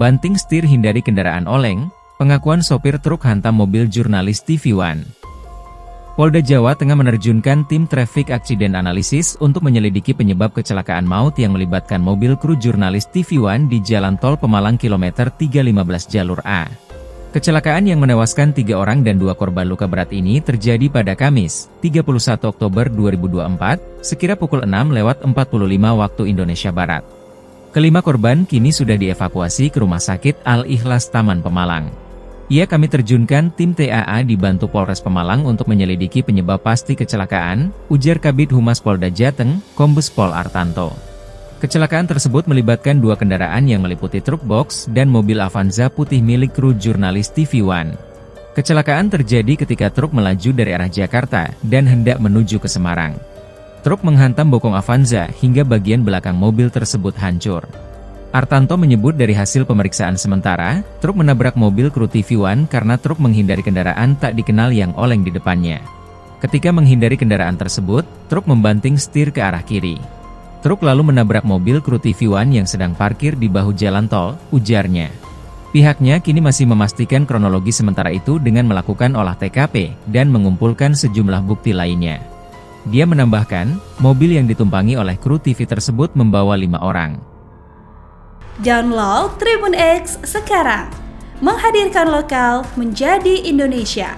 banting setir hindari kendaraan oleng, pengakuan sopir truk hantam mobil jurnalis TV One. Polda Jawa Tengah menerjunkan tim Traffic Accident Analysis untuk menyelidiki penyebab kecelakaan maut yang melibatkan mobil kru jurnalis TV One di Jalan Tol Pemalang kilometer 315 jalur A. Kecelakaan yang menewaskan 3 orang dan 2 korban luka berat ini terjadi pada Kamis, 31 Oktober 2024, sekira pukul 6:45 waktu Indonesia Barat. Kelima korban kini sudah dievakuasi ke Rumah Sakit Al-Ikhlas Taman Pemalang. Kami terjunkan tim TAA dibantu Polres Pemalang untuk menyelidiki penyebab pasti kecelakaan, ujar Kabid Humas Polda Jateng, Kombes Pol Artanto. Kecelakaan tersebut melibatkan 2 kendaraan yang meliputi truk box dan mobil Avanza putih milik kru jurnalis TV One. Kecelakaan terjadi ketika truk melaju dari arah Jakarta dan hendak menuju ke Semarang. Truk menghantam bokong Avanza hingga bagian belakang mobil tersebut hancur. Artanto menyebut dari hasil pemeriksaan sementara, truk menabrak mobil kru TV One karena truk menghindari kendaraan tak dikenal yang oleng di depannya. Ketika menghindari kendaraan tersebut, truk membanting setir ke arah kiri. Truk lalu menabrak mobil kru TV One yang sedang parkir di bahu jalan tol, ujarnya. Pihaknya kini masih memastikan kronologi sementara itu dengan melakukan olah TKP dan mengumpulkan sejumlah bukti lainnya. Dia menambahkan, mobil yang ditumpangi oleh kru TV tersebut membawa 5 orang. Download Tribun X sekarang, menghadirkan lokal menjadi Indonesia.